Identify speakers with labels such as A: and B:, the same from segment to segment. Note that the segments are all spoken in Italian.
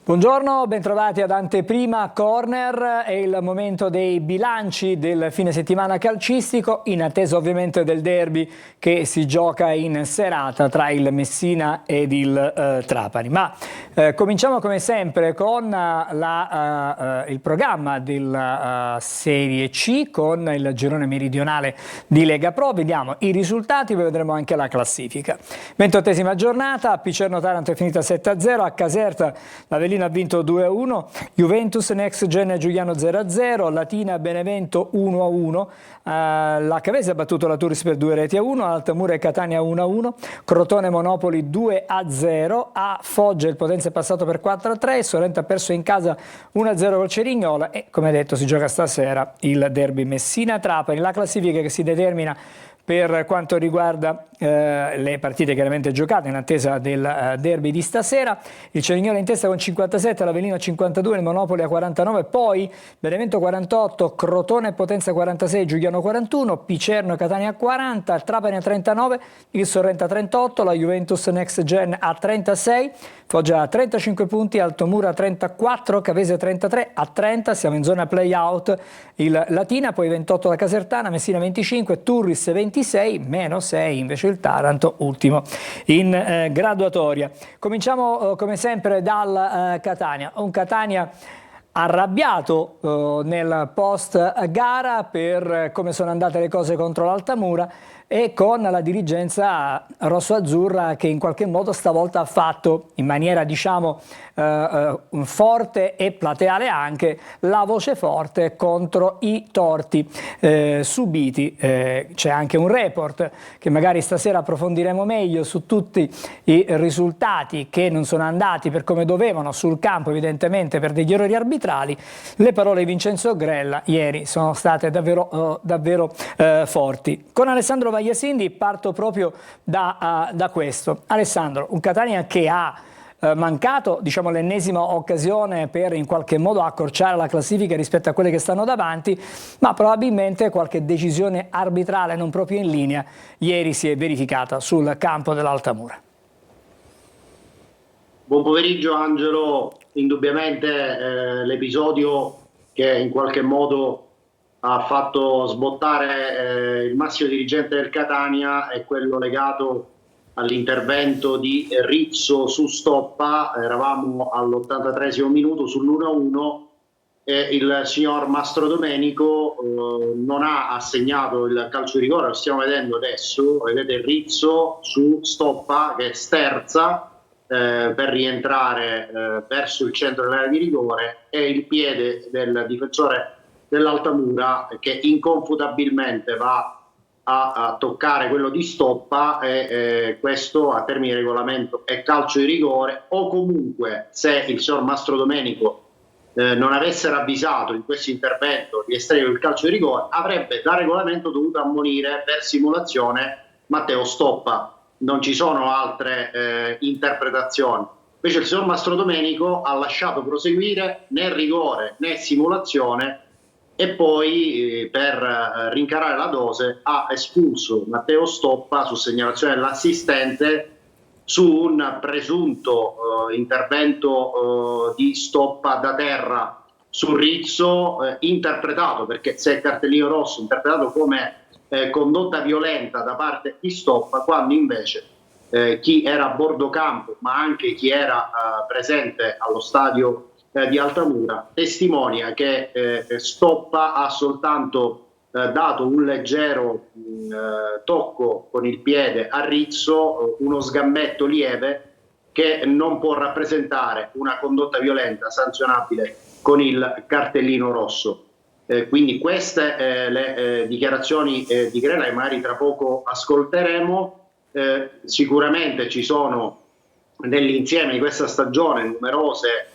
A: Buongiorno, bentrovati ad Anteprima Corner, è il momento dei bilanci del fine settimana calcistico, in attesa ovviamente del derby che si gioca in serata tra il Messina ed il Trapani. Ma cominciamo come sempre con il programma della Serie C, con il girone meridionale di Lega Pro. Vediamo i risultati, poi vedremo anche la classifica. 28esima giornata, a Picerno-Taranto è finita 7-0, a Caserta l'Avellino ha vinto 2-1, Juventus Next Gen Giuliano 0-0, Latina Benevento 1-1, la Cavese ha battuto la Turris per 2-1, Altamura e Catania 1-1, Crotone Monopoli 2-0, a Foggia il Potenza è passato per 4-3, Sorrento ha perso in casa 1-0 col Cerignola e come detto si gioca stasera il derby Messina-Trapani, la classifica che si determina per quanto riguarda le partite chiaramente giocate in attesa del derby di stasera. Il Cerignola in testa con 57, l'Avellino 52, il Monopoli a 49, poi Benevento 48, Crotone e Potenza 46, Giuliano 41, Picerno e Catania 40, Trapani a 39, il Sorrento a 38, la Juventus Next Gen a 36, Foggia a 35 punti, Altomura a 34, Cavese 33 a 30, siamo in zona play-out, il Latina, poi 28 la Casertana, Messina 25, Turris 26, meno 6 invece il Taranto, ultimo in graduatoria. Cominciamo come sempre dal Catania, un Catania arrabbiato nel post gara per come sono andate le cose contro l'Altamura e con la dirigenza rosso-azzurra che in qualche modo stavolta ha fatto in maniera diciamo forte e plateale anche la voce forte contro i torti subiti. C'è anche un report che magari stasera approfondiremo meglio su tutti i risultati che non sono andati per come dovevano sul campo, evidentemente per degli errori arbitrali. Le parole di Vincenzo Grella ieri sono state davvero forti. Con Alessandro Vagliasindi parto proprio da questo. Alessandro, un Catania che ha mancato diciamo l'ennesima occasione per in qualche modo accorciare la classifica rispetto a quelle che stanno davanti, ma probabilmente qualche decisione arbitrale non proprio in linea ieri si è verificata sul campo dell'Altamura.
B: Buon pomeriggio Angelo, indubbiamente l'episodio che in qualche modo ha fatto sbottare il massimo dirigente del Catania è quello legato all'intervento di Rizzo su Stoppa. Eravamo all'83esimo minuto sull'1-1 e il signor Mastro Domenico non ha assegnato il calcio di rigore, lo stiamo vedendo adesso, vedete Rizzo su Stoppa che sterza per rientrare verso il centro dell'area di rigore e il piede del difensore dell'Altamura che inconfutabilmente va a toccare quello di Stoppa e questo a termini di regolamento è calcio di rigore, o comunque se il signor Mastro Domenico non avesse ravvisato in questo intervento di estremo il calcio di rigore avrebbe da regolamento dovuto ammonire per simulazione Matteo Stoppa. Non ci sono altre interpretazioni. Invece il signor Mastro Domenico ha lasciato proseguire né rigore né simulazione e poi per rincarare la dose ha espulso Matteo Stoppa su segnalazione dell'assistente su un presunto intervento di Stoppa da terra su Rizzo, interpretato, perché se è cartellino rosso, interpretato come condotta violenta da parte di Stoppa, quando invece chi era a bordo campo ma anche chi era presente allo stadio di Altamura testimonia che Stoppa ha soltanto dato un leggero tocco con il piede a Rizzo, uno sgambetto lieve che non può rappresentare una condotta violenta sanzionabile con il cartellino rosso. Quindi queste le dichiarazioni di Grella che magari tra poco ascolteremo. Sicuramente ci sono nell'insieme di questa stagione numerose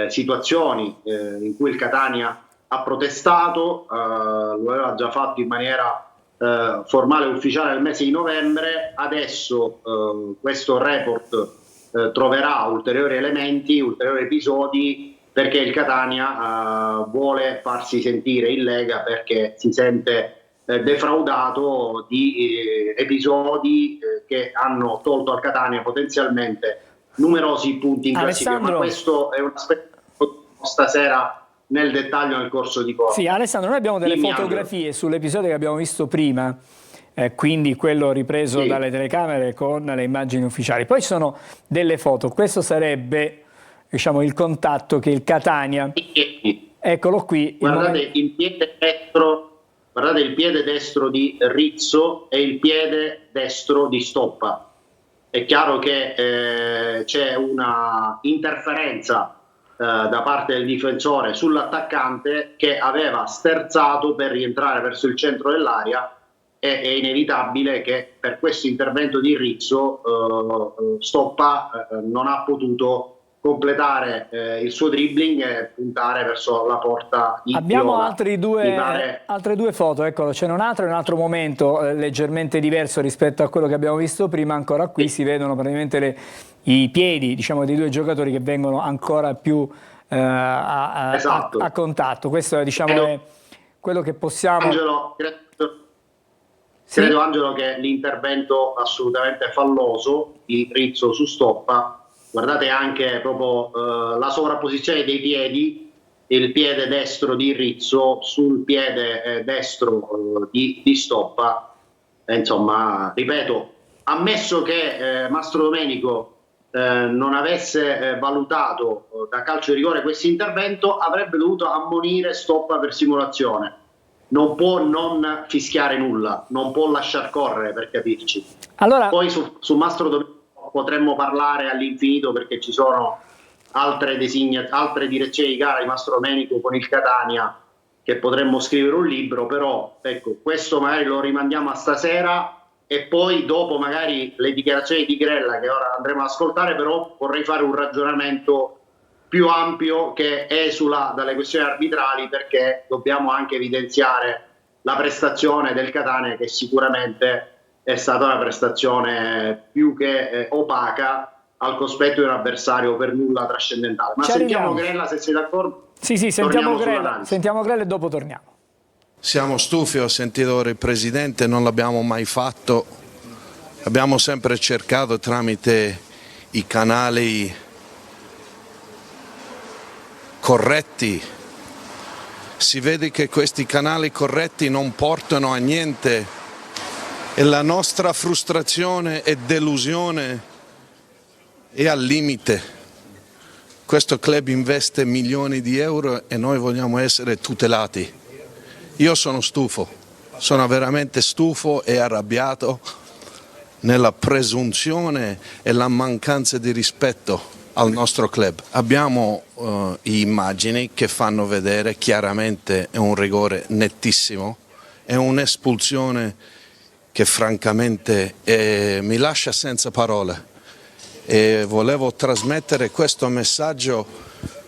B: situazioni in cui il Catania ha protestato, lo aveva già fatto in maniera formale e ufficiale nel mese di novembre. Adesso questo report troverà ulteriori elementi, ulteriori episodi, perché il Catania vuole farsi sentire in Lega perché si sente defraudato di episodi che hanno tolto al Catania potenzialmente numerosi punti in classifica, ma
A: Alessandro,
B: questo è un aspetto stasera nel dettaglio nel corso di corso.
A: sì, Alessandro, noi abbiamo delle
B: Dimmi,
A: fotografie sull'episodio che abbiamo visto prima, quindi quello ripreso
B: Sì.
A: dalle telecamere con le immagini ufficiali. Poi ci sono delle foto, questo sarebbe, diciamo, il contatto che il Catania, eccolo qui.
B: Guardate il piede destro, guardate il piede destro di Rizzo e il piede destro di Stoppa. È chiaro che c'è una interferenza da parte del difensore sull'attaccante che aveva sterzato per rientrare verso il centro dell'area. È inevitabile che per questo intervento di Rizzo Stoppa non ha potuto completare il suo dribbling e puntare verso la porta di
A: Abbiamo
B: Viola.
A: altre due foto, eccolo, c'è un altro momento leggermente diverso rispetto a quello che abbiamo visto prima. Ancora qui si vedono praticamente i piedi, diciamo, dei due giocatori che vengono ancora più
B: Esatto.
A: a contatto. Questo diciamo, è quello che possiamo...
B: Angelo, credo Angelo che l'intervento assolutamente falloso di Rizzo su Stoppa. Guardate anche proprio la sovrapposizione dei piedi, il piede destro di Rizzo sul piede destro di Stoppa. Insomma, ripeto, ammesso che Mastro Domenico non avesse valutato da calcio di rigore questo intervento, avrebbe dovuto ammonire Stoppa per simulazione. Non può non fischiare nulla, non può lasciar correre, per capirci.
A: Allora...
B: Poi su Mastro Domenico potremmo parlare all'infinito, perché ci sono altre direzioni di gara di Mastro Domenico con il Catania che potremmo scrivere un libro, però ecco, questo magari lo rimandiamo a stasera e poi dopo magari le dichiarazioni di Grella che ora andremo ad ascoltare. Però vorrei fare un ragionamento più ampio che esula dalle questioni arbitrali, perché dobbiamo anche evidenziare la prestazione del Catania, che sicuramente è stata una prestazione più che opaca al cospetto di un avversario per nulla trascendentale. Ma sentiamo Grella, se sei d'accordo.
A: Sì, sentiamo Grella e dopo torniamo.
C: Siamo stufi, ho sentito il Presidente, non l'abbiamo mai fatto. Abbiamo sempre cercato tramite i canali corretti. Si vede che questi canali corretti non portano a niente. E la nostra frustrazione e delusione è al limite. Questo club investe milioni di euro e noi vogliamo essere tutelati. Io sono stufo, sono veramente stufo e arrabbiato nella presunzione e la mancanza di rispetto al nostro club. Abbiamo immagini che fanno vedere chiaramente è un rigore nettissimo, è un'espulsione che francamente mi lascia senza parole, e volevo trasmettere questo messaggio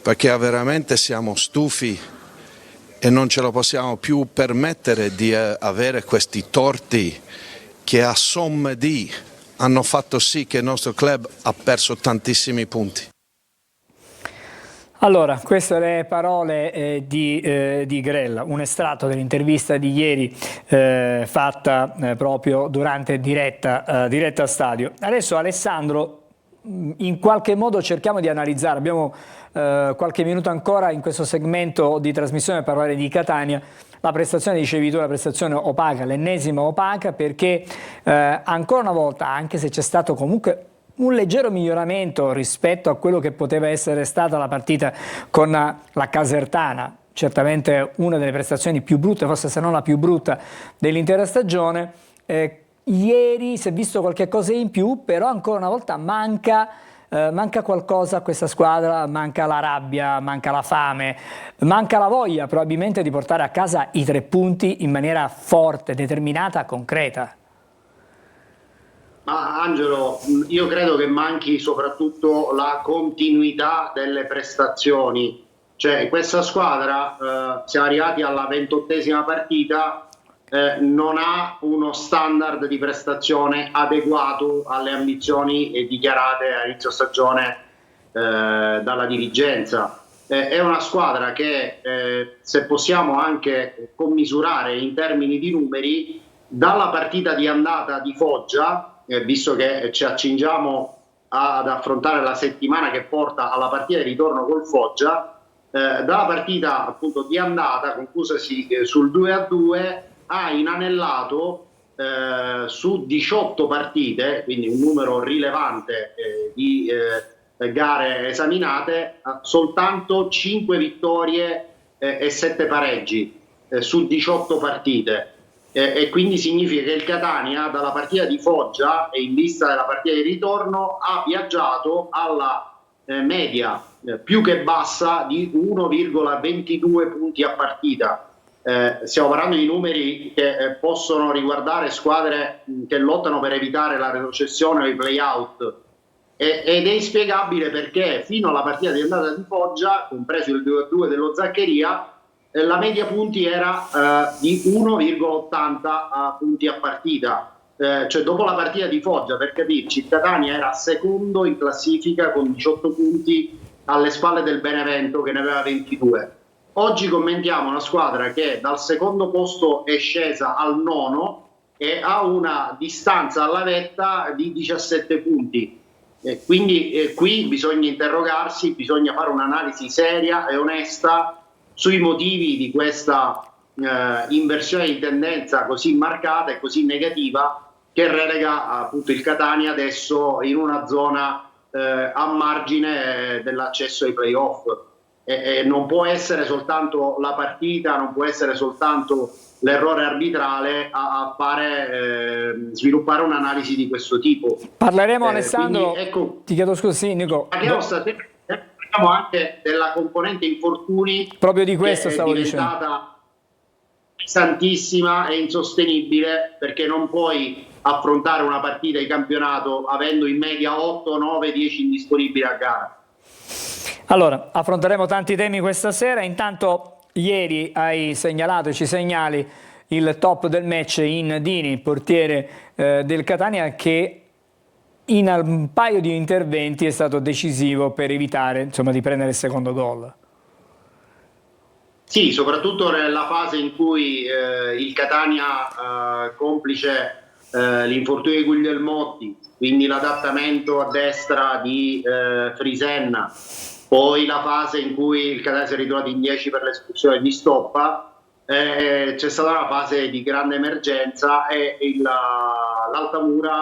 C: perché veramente siamo stufi e non ce lo possiamo più permettere di avere questi torti che a somme di hanno fatto sì che il nostro club ha perso tantissimi punti.
A: Allora, queste le parole di Grella, un estratto dell'intervista di ieri fatta proprio durante diretta stadio. Adesso Alessandro, in qualche modo cerchiamo di analizzare, abbiamo qualche minuto ancora in questo segmento di trasmissione per parlare di Catania. La prestazione, dicevi tu, la prestazione opaca, l'ennesima opaca, perché ancora una volta, anche se c'è stato comunque un leggero miglioramento rispetto a quello che poteva essere stata la partita con la Casertana, certamente una delle prestazioni più brutte, forse se non la più brutta dell'intera stagione. Ieri si è visto qualche cosa in più, però ancora una volta manca qualcosa a questa squadra, manca la rabbia, manca la fame, manca la voglia probabilmente di portare a casa i 3 punti in maniera forte, determinata, concreta.
B: Ma Angelo, io credo che manchi soprattutto la continuità delle prestazioni. Cioè, questa squadra, siamo arrivati alla 28ª partita, non ha uno standard di prestazione adeguato alle ambizioni dichiarate a inizio stagione dalla dirigenza. È una squadra che, se possiamo anche commisurare in termini di numeri, dalla partita di andata di Foggia, visto che ci accingiamo ad affrontare la settimana che porta alla partita di ritorno col Foggia. Dalla partita appunto di andata, conclusasi sul 2-2, ha inanellato su 18 partite, quindi un numero rilevante di gare esaminate, soltanto 5 vittorie e 7 pareggi su 18 partite. E quindi significa che il Catania dalla partita di Foggia e in vista della partita di ritorno ha viaggiato alla media più che bassa di 1,22 punti a partita. Stiamo parlando di numeri che possono riguardare squadre che lottano per evitare la retrocessione o i play-out, ed è inspiegabile perché fino alla partita di andata di Foggia, compreso il 2-2 dello Zaccheria, la media punti era di 1,80 punti a partita. Cioè dopo la partita di Foggia, per capirci, il Catania era secondo in classifica con 18 punti alle spalle del Benevento che ne aveva 22. Oggi commentiamo una squadra che dal secondo posto è scesa al nono e ha una distanza alla vetta di 17 punti. Quindi qui bisogna interrogarsi, bisogna fare un'analisi seria e onesta sui motivi di questa inversione di tendenza così marcata e così negativa, che relega appunto il Catania adesso in una zona a margine dell'accesso ai playoff. Non può essere soltanto la partita, non può essere soltanto l'errore arbitrale a fare sviluppare un'analisi di questo tipo.
A: Parleremo, Alessandro,
B: quindi, ecco,
A: ti chiedo scusa, sì, Nico.
B: Parliamo anche della componente infortuni.
A: Proprio di questo stavo
B: dicendo. È diventata pesantissima e insostenibile, perché non puoi affrontare una partita di campionato avendo in media 8, 9, 10 indisponibili a gara.
A: Allora, affronteremo tanti temi questa sera. Intanto ieri hai segnalato e ci segnali il top del match in Dini, portiere del Catania, che in un paio di interventi è stato decisivo per evitare, insomma, di prendere il secondo gol.
B: Sì, soprattutto nella fase in cui il Catania, complice l'infortunio di Guglielmotti, quindi l'adattamento a destra di Frisenna, poi la fase in cui il Catania si è ritrovato in 10 per l'espulsione di Stoppa, c'è stata una fase di grande emergenza e l'Altamura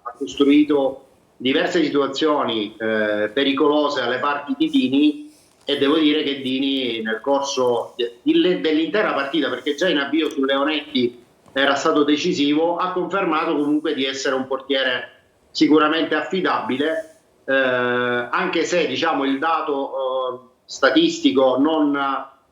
B: ha costruito diverse situazioni pericolose alle parti di Dini, e devo dire che Dini nel corso dell'intera partita, perché già in avvio su Leonetti era stato decisivo, ha confermato comunque di essere un portiere sicuramente affidabile, anche se diciamo il dato statistico non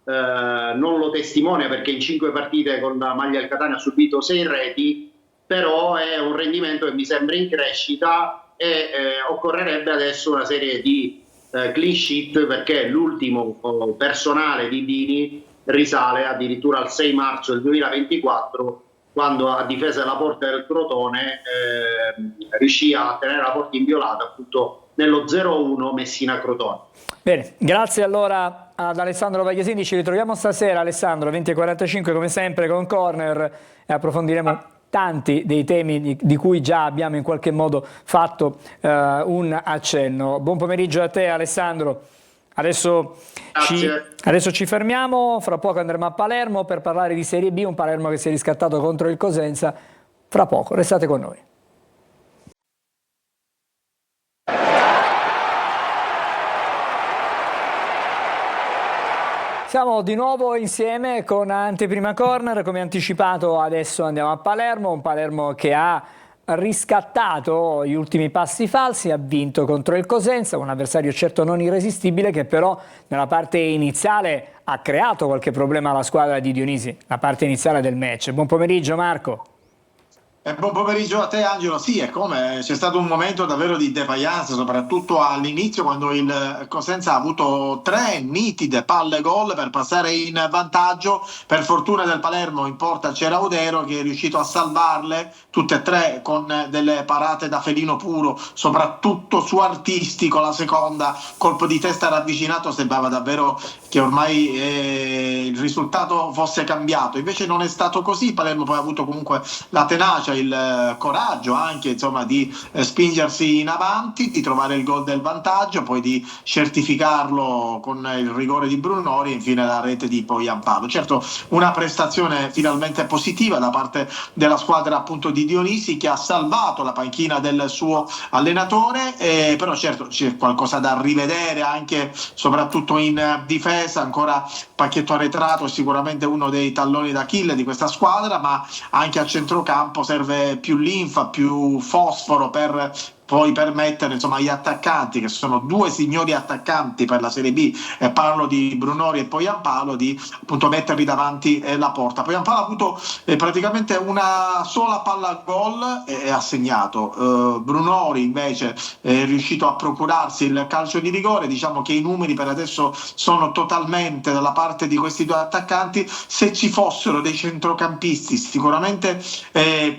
B: lo testimonia, perché in 5 partite con la maglia del Catania ha subito 6 reti, però è un rendimento che mi sembra in crescita e occorrerebbe adesso una serie di clean sheet, perché l'ultimo personale di Dini risale addirittura al 6 marzo del 2024, quando a difesa della porta del Crotone riuscì a tenere la porta inviolata appunto nello 0-1 Messina-Crotone. Bene,
A: grazie allora ad Alessandro Vagliasini, ci ritroviamo stasera, Alessandro, 20:45 come sempre con Corner, e approfondiremo tanti dei temi di cui già abbiamo in qualche modo fatto un accenno. Buon pomeriggio a te, Alessandro. Adesso ci fermiamo, fra poco andremo a Palermo per parlare di Serie B, un Palermo che si è riscattato contro il Cosenza. Fra poco, restate con noi. Siamo di nuovo insieme con Anteprima Corner, come anticipato adesso andiamo a Palermo, un Palermo che ha riscattato gli ultimi passi falsi, ha vinto contro il Cosenza, un avversario certo non irresistibile che però nella parte iniziale ha creato qualche problema alla squadra di Dionisi, la parte iniziale del match. Buon pomeriggio Marco.
D: Buon pomeriggio a te Angelo. Sì, è come c'è stato un momento davvero di defiance, soprattutto all'inizio, quando il Cosenza ha avuto 3 nitide palle gol per passare in vantaggio. Per fortuna del Palermo in porta c'era Odero, che è riuscito a salvarle tutte e 3 con delle parate da felino puro, soprattutto su Artistico. La seconda, colpo di testa ravvicinato, sembrava davvero che ormai il risultato fosse cambiato, invece non è stato così. Palermo poi ha avuto comunque la tenacia c'è il coraggio anche insomma di spingersi in avanti, di trovare il gol del vantaggio, poi di certificarlo con il rigore di Brunori e infine la rete di Poyampalo. Certo, una prestazione finalmente positiva da parte della squadra appunto di Dionisi, che ha salvato la panchina del suo allenatore, però certo c'è qualcosa da rivedere anche soprattutto in difesa. Ancora pacchetto arretrato è sicuramente uno dei talloni d'Achille di questa squadra, ma anche a centrocampo serve più linfa, più fosforo per poi permettere insomma agli attaccanti, che sono due signori attaccanti per la Serie B, parlo di Brunori e Poyampalo, di appunto metterli davanti la porta. Poyampalo ha avuto praticamente una sola palla a gol e ha segnato. Brunori invece è riuscito a procurarsi il calcio di rigore. Diciamo che i numeri per adesso sono totalmente dalla parte di questi due attaccanti. Se ci fossero dei centrocampisti sicuramente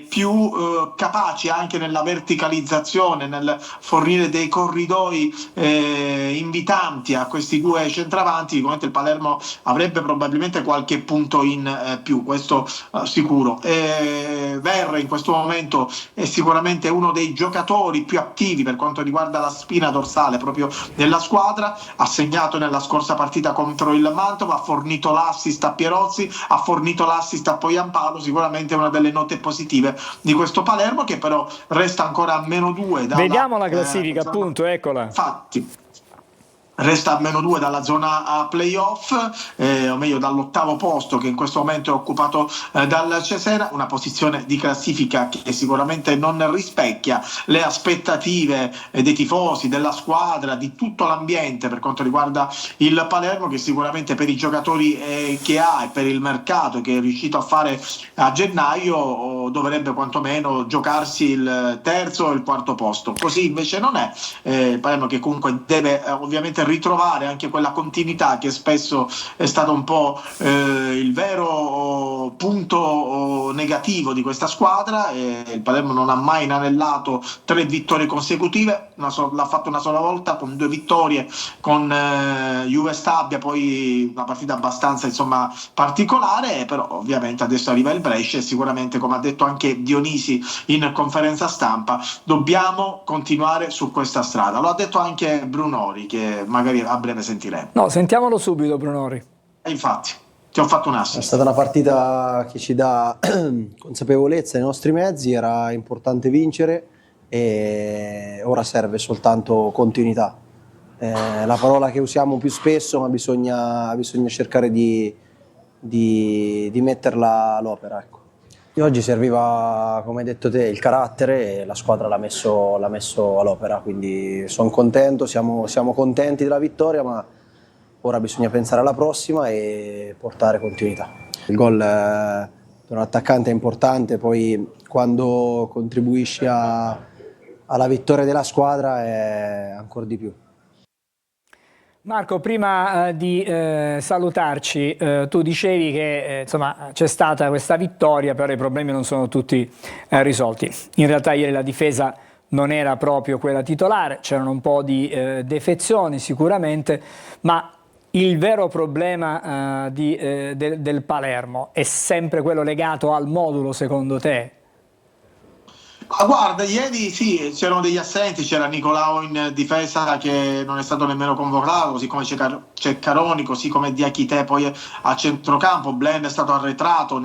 D: più capaci anche nella verticalizzazione, nel fornire dei corridoi invitanti a questi due centravanti, sicuramente il Palermo avrebbe probabilmente qualche punto in più, questo sicuro. Verre in questo momento è sicuramente uno dei giocatori più attivi per quanto riguarda la spina dorsale proprio della squadra. Ha segnato nella scorsa partita contro il Mantova, ha fornito l'assist a Pierozzi, ha fornito l'assist a Poyampalo, sicuramente una delle note positive di questo Palermo, che però resta ancora a -2
A: Vediamo la classifica, appunto, eccola.
D: Infatti resta a -2 dalla zona playoff, o meglio dall'8º posto che in questo momento è occupato dal Cesena, una posizione di classifica che sicuramente non rispecchia le aspettative dei tifosi, della squadra, di tutto l'ambiente per quanto riguarda il Palermo, che sicuramente per i giocatori che ha e per il mercato che è riuscito a fare a gennaio dovrebbe quantomeno giocarsi il terzo o il quarto posto. Così invece non è. Il Palermo che comunque deve ovviamente ritrovare anche quella continuità che spesso è stato un po' il vero punto negativo di questa squadra. Il Palermo non ha mai inanellato 3 vittorie consecutive, l'ha fatto una sola volta con 2 vittorie con Juve Stabia, poi una partita abbastanza insomma particolare, però ovviamente adesso arriva il Brescia e sicuramente, come ha detto anche Dionisi in conferenza stampa, dobbiamo continuare su questa strada. Lo ha detto anche Brunori, che magari a breve sentiremo.
A: No, sentiamolo subito Brunori.
D: Infatti, ti ho fatto un assist.
E: È stata una partita che ci dà consapevolezza ai nostri mezzi, era importante vincere e ora serve soltanto continuità. La parola che usiamo più spesso, ma bisogna cercare di metterla all'opera, ecco. E oggi serviva, come hai detto te, il carattere e la squadra l'ha messo all'opera, quindi sono contento, siamo contenti della vittoria, ma ora bisogna pensare alla prossima e portare continuità. Il gol per un attaccante è importante, poi quando contribuisci alla vittoria della squadra è ancora di più.
A: Marco, prima di salutarci, tu dicevi che insomma, c'è stata questa vittoria, però i problemi non sono tutti risolti. In realtà ieri la difesa non era proprio quella titolare, c'erano un po' di defezioni sicuramente, ma il vero problema del Palermo è sempre quello legato al modulo, secondo te?
D: Ma guarda, ieri sì, c'erano degli assenti, c'era Nicolao in difesa che non è stato nemmeno convocato, così come c'è Caroni, così come Diachité poi a centrocampo. Blen è stato arretrato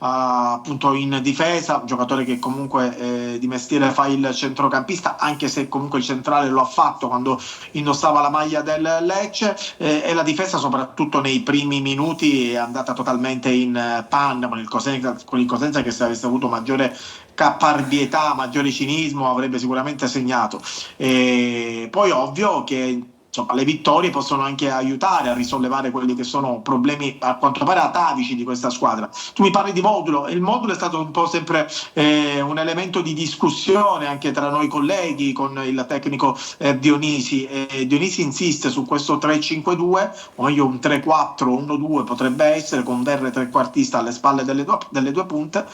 D: appunto in difesa, un giocatore che comunque di mestiere fa il centrocampista, anche se comunque il centrale lo ha fatto quando indossava la maglia del Lecce, e la difesa soprattutto nei primi minuti è andata totalmente in panna con il Cosenza che se avesse avuto maggiore caparbietà, maggiore cinismo avrebbe sicuramente segnato. E poi ovvio che insomma, le vittorie possono anche aiutare a risollevare quelli che sono problemi a quanto pare atavici di questa squadra. Tu mi parli di modulo, e il modulo è stato un po' sempre un elemento di discussione anche tra noi colleghi con il tecnico Dionisi. Dionisi insiste su questo 3-5-2, o meglio un 3-4-1-2 potrebbe essere, con Verre trequartista alle spalle delle due punte,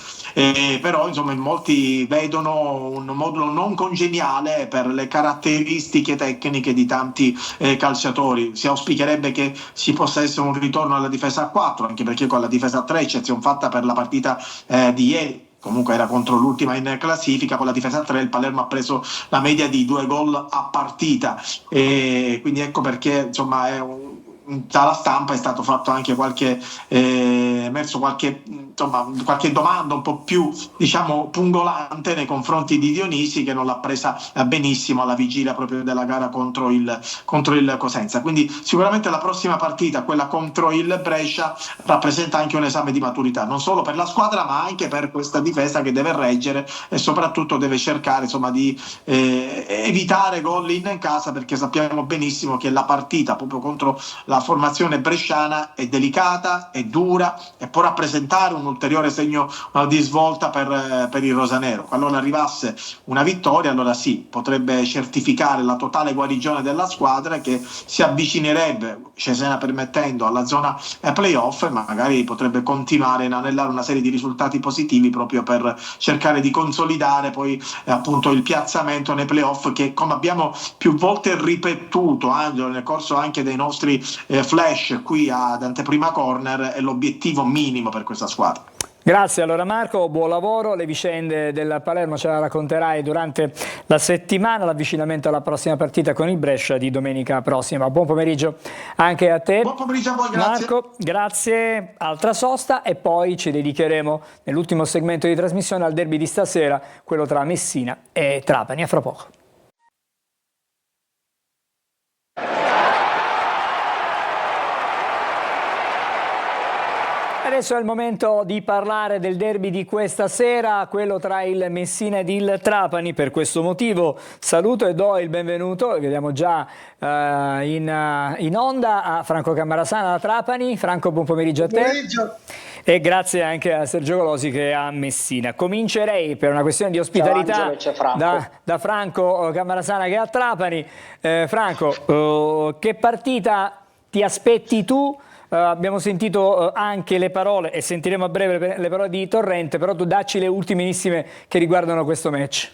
D: però insomma in molti vedono un modulo non congeniale per le caratteristiche tecniche di tanti calciatori. Si auspicherebbe che ci possa essere un ritorno alla difesa a 4, anche perché con la difesa a 3, eccezione fatta per la partita di ieri, comunque era contro l'ultima in classifica, con la difesa 3 il Palermo ha preso la media di 2 gol a partita, e quindi ecco perché insomma dalla stampa è stato fatto anche emerso qualche domanda un po' più, diciamo, pungolante nei confronti di Dionisi, che non l'ha presa benissimo alla vigilia proprio della gara contro il Cosenza. Quindi sicuramente la prossima partita, quella contro il Brescia, rappresenta anche un esame di maturità, non solo per la squadra ma anche per questa difesa che deve reggere e soprattutto deve cercare, insomma, di evitare gol in casa, perché sappiamo benissimo che la partita proprio contro la formazione bresciana è delicata, è dura e può rappresentare un ulteriore segno di svolta per il rosanero. Qualora arrivasse una vittoria, allora sì, potrebbe certificare la totale guarigione della squadra, che si avvicinerebbe, Cesena permettendo, alla zona playoff, e magari potrebbe continuare a inanellare una serie di risultati positivi proprio per cercare di consolidare poi appunto il piazzamento nei playoff, che, come abbiamo più volte ripetuto, Angelo, nel corso anche dei nostri flash qui ad Anteprima Corner, è l'obiettivo minimo per questa squadra.
A: Grazie allora Marco, buon lavoro, le vicende del Palermo ce la racconterai durante la settimana, l'avvicinamento alla prossima partita con il Brescia di domenica prossima. Buon pomeriggio anche a te.
D: Buon pomeriggio a voi, grazie.
A: Marco, grazie, altra sosta e poi ci dedicheremo nell'ultimo segmento di trasmissione al derby di stasera, quello tra Messina e Trapani. A fra poco. Adesso è il momento di parlare del derby di questa sera, quello tra il Messina ed il Trapani. Per questo motivo saluto e do il benvenuto, vediamo già in onda, a Franco Cammarasana da Trapani. Franco, buon pomeriggio a te.
F: Buon pomeriggio.
A: E grazie anche a Sergio Golosi che è a Messina. Comincerei per una questione di ospitalità da Franco Cammarasana che è a Trapani. Franco, che partita ti aspetti tu? Abbiamo sentito anche le parole e sentiremo a breve le parole di Torrente, però tu dacci le ultimissime che riguardano questo match.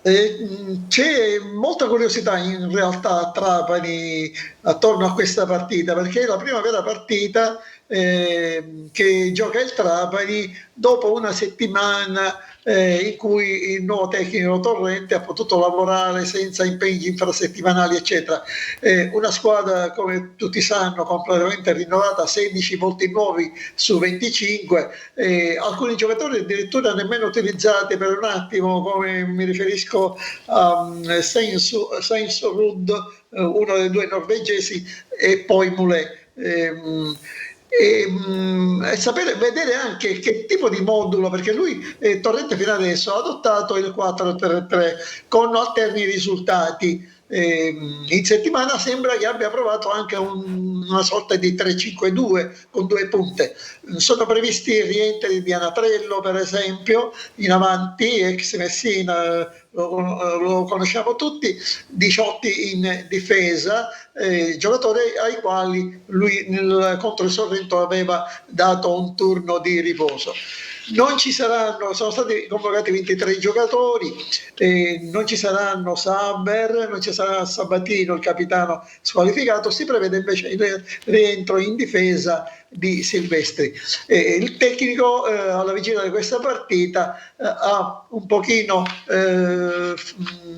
F: C'è molta curiosità in realtà a Trapani attorno a questa partita, perché è la prima vera partita che gioca il Trapani dopo una settimana in cui il nuovo tecnico Torrente ha potuto lavorare senza impegni infrasettimanali eccetera. Una squadra, come tutti sanno, completamente rinnovata, 16 volti nuovi su 25, alcuni giocatori addirittura nemmeno utilizzati per un attimo, come mi riferisco a Steinsrud, uno dei due norvegesi, e poi Moulet. Vedere anche che tipo di modulo, perché lui Torrente fino adesso ha adottato il 4-3-3 con alterni risultati. In settimana sembra che abbia provato anche una sorta di 3-5-2 con due punte. Sono previsti i rientri di Anatrello, per esempio, in avanti, ex Messina, lo conosciamo tutti, Diciotti in difesa, giocatori ai quali lui contro il Sorrento aveva dato un turno di riposo. Non ci saranno, sono stati convocati 23 giocatori, non ci saranno Saber, non ci sarà Sabatino, il capitano squalificato, si prevede invece il rientro in difesa di Silvestri. Il tecnico alla vigilia di questa partita ha un pochino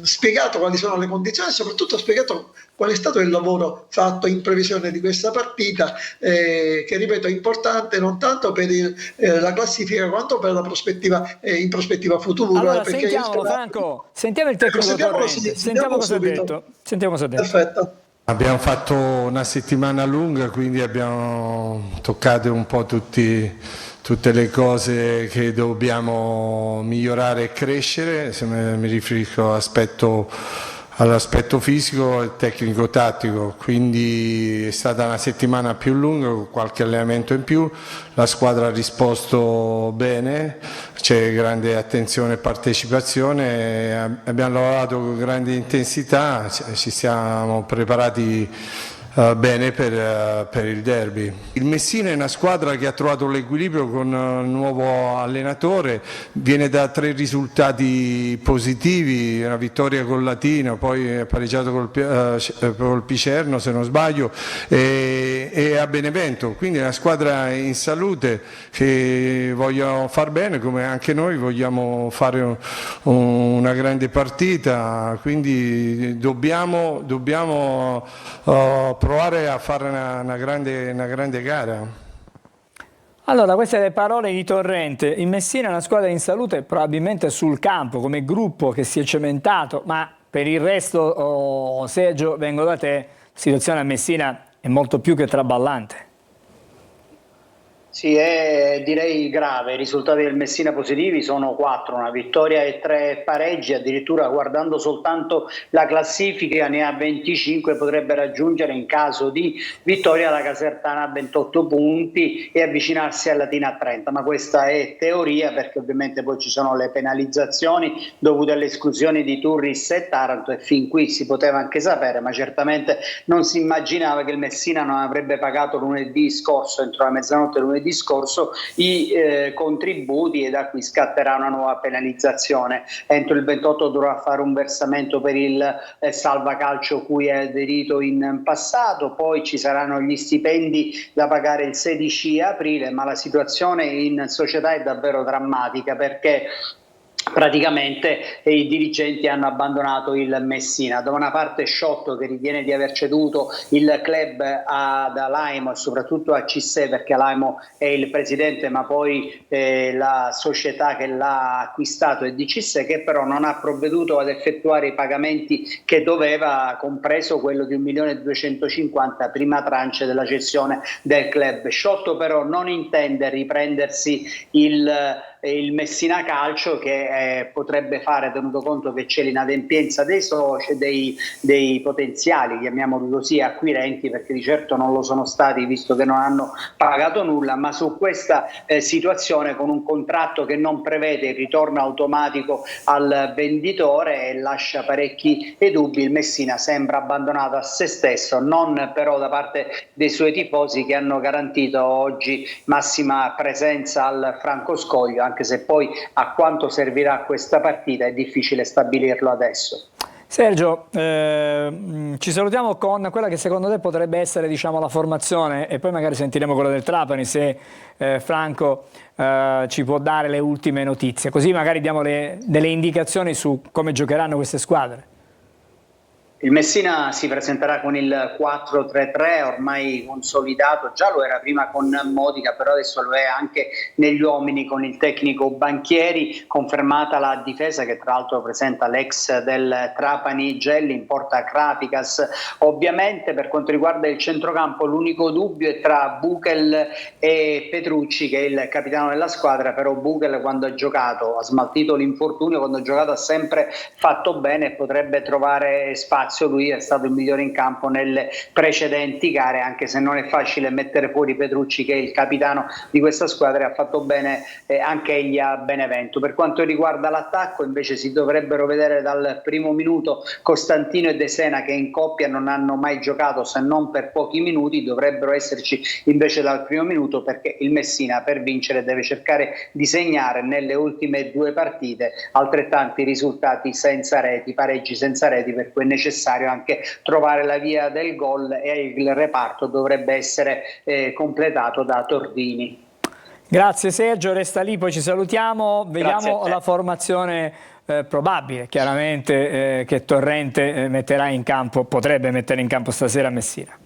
F: spiegato quali sono le condizioni e soprattutto ha spiegato qual è stato il lavoro fatto in previsione di questa partita, che ripeto è importante non tanto per la classifica quanto per la prospettiva in prospettiva futura.
A: Allora sentiamolo Franco, sentiamo il tecnico Torrente, sentiamo cosa ha detto.
F: Perfetto.
C: Abbiamo fatto una settimana lunga, quindi abbiamo toccato un po' tutte le cose che dobbiamo migliorare e crescere. Se mi riferisco all'aspetto fisico e tecnico-tattico, quindi è stata una settimana più lunga con qualche allenamento in più, la squadra ha risposto bene, c'è grande attenzione e partecipazione, abbiamo lavorato con grande intensità, ci siamo preparati
G: bene per il derby. Il Messina è una squadra che ha trovato l'equilibrio con il nuovo allenatore, viene da 3 risultati positivi, una vittoria con Latina, poi è pareggiato col Picerno se non sbaglio, e a Benevento, quindi è una squadra in salute che voglio far bene, come anche noi vogliamo fare una grande partita, quindi dobbiamo provare a fare una grande gara.
A: Allora, queste le parole di Torrente. Il Messina è una squadra in salute, probabilmente sul campo, come gruppo che si è cementato, ma per il resto, Sergio, vengo da te, la situazione a Messina è molto più che traballante.
H: Sì, è direi grave. I risultati del Messina positivi sono 4, una vittoria e 3 pareggi, addirittura guardando soltanto la classifica ne ha 25, potrebbe raggiungere in caso di vittoria la Casertana a 28 punti e avvicinarsi a Latina a 30, ma questa è teoria perché ovviamente poi ci sono le penalizzazioni dovute alle esclusioni di Turris e Taranto e fin qui si poteva anche sapere, ma certamente non si immaginava che il Messina non avrebbe pagato lunedì scorso, entro la mezzanotte lunedì scorso, i contributi e da qui scatterà una nuova penalizzazione. Entro il 28 dovrà fare un versamento per il salvacalcio cui è aderito in passato, poi ci saranno gli stipendi da pagare il 16 aprile, ma la situazione in società è davvero drammatica perché praticamente i dirigenti hanno abbandonato il Messina. Da una parte Sciotto che ritiene di aver ceduto il club ad Alaimo e soprattutto a Cissé, perché Alaimo è il presidente ma poi la società che l'ha acquistato è di Cissé, che però non ha provveduto ad effettuare i pagamenti che doveva, compreso quello di 1.250.000 prima tranche della cessione del club. Sciotto però non intende riprendersi il Messina Calcio, che potrebbe fare, tenuto conto che c'è l'inadempienza dei soci, dei potenziali, chiamiamoli così, acquirenti, perché di certo non lo sono stati visto che non hanno pagato nulla, ma su questa situazione, con un contratto che non prevede il ritorno automatico al venditore e lascia parecchi dubbi, il Messina sembra abbandonato a se stesso, non però da parte dei suoi tifosi che hanno garantito oggi massima presenza al Franco Scoglio, anche se poi a quanto servirà questa partita è difficile stabilirlo adesso.
A: Sergio, ci salutiamo con quella che secondo te potrebbe essere, diciamo, la formazione e poi magari sentiremo quella del Trapani se Franco ci può dare le ultime notizie, così magari diamo delle indicazioni su come giocheranno queste squadre.
H: Il Messina si presenterà con il 4-3-3 ormai consolidato, già lo era prima con Modica, però adesso lo è anche negli uomini con il tecnico Banchieri, confermata la difesa che tra l'altro presenta l'ex del Trapani Gelli, in porta Krapikas. Ovviamente per quanto riguarda il centrocampo l'unico dubbio è tra Buchel e Petrucci, che è il capitano della squadra, però Buchel quando ha giocato, ha smaltito l'infortunio, quando ha giocato ha sempre fatto bene e potrebbe trovare spazio. Lui è stato il migliore in campo nelle precedenti gare, anche se non è facile mettere fuori Petrucci, che è il capitano di questa squadra e ha fatto bene anche egli a Benevento. Per quanto riguarda l'attacco invece si dovrebbero vedere dal primo minuto Costantino e De Sena, che in coppia non hanno mai giocato se non per pochi minuti, dovrebbero esserci invece dal primo minuto, perché il Messina per vincere deve cercare di segnare nelle ultime 2 partite altrettanti risultati senza reti, pareggi senza reti, per cui è necessario anche trovare la via del gol e il reparto dovrebbe essere completato da Tordini.
A: Grazie Sergio, resta lì, poi ci salutiamo, vediamo la formazione probabile chiaramente che Torrente metterà in campo, potrebbe mettere in campo stasera a Messina.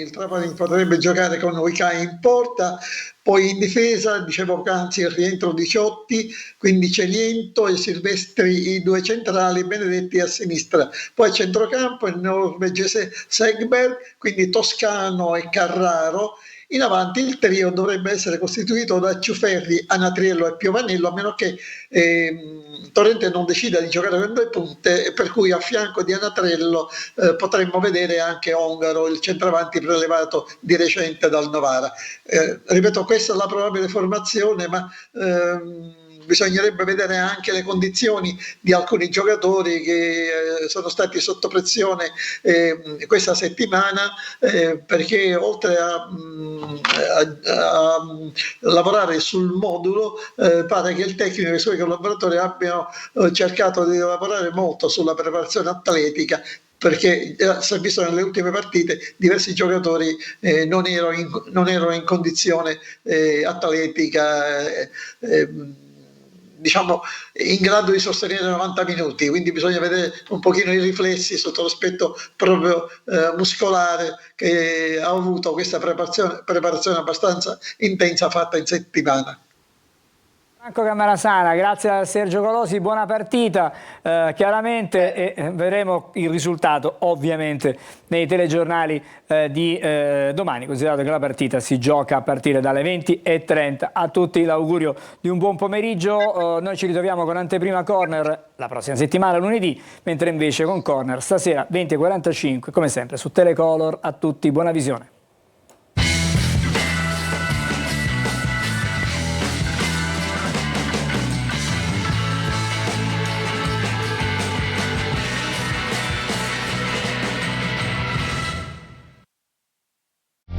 F: Il Trapani potrebbe giocare con Oicai in porta, poi in difesa, dicevo poc'anzi, il rientro di Ciotti, quindi Celiento e Silvestri i 2 centrali, Benedetti a sinistra, poi a centrocampo il norvegese Segberg, quindi Toscano e Carraro. In avanti il trio dovrebbe essere costituito da Ciuferri, Anatriello e Piovanello, a meno che Torrente non decida di giocare con 2 punte, per cui a fianco di Anatriello potremmo vedere anche Ongaro, il centravanti prelevato di recente dal Novara. Ripeto, questa è la probabile formazione, ma bisognerebbe vedere anche le condizioni di alcuni giocatori che sono stati sotto pressione questa settimana, perché oltre a lavorare sul modulo, pare che il tecnico e i suoi collaboratori abbiano cercato di lavorare molto sulla preparazione atletica, perché si è visto nelle ultime partite diversi giocatori non erano in condizione atletica diciamo in grado di sostenere 90 minuti, quindi bisogna vedere un pochino i riflessi sotto l'aspetto proprio muscolare che ha avuto questa preparazione abbastanza intensa fatta in settimana.
A: Franco Camarasana, grazie a Sergio Colosi, buona partita, chiaramente vedremo il risultato ovviamente nei telegiornali di domani, considerato che la partita si gioca a partire dalle 20:30. A tutti l'augurio di un buon pomeriggio, noi ci ritroviamo con Anteprima Corner la prossima settimana lunedì, mentre invece con Corner stasera 20:45 come sempre su Telecolor. A tutti buona visione.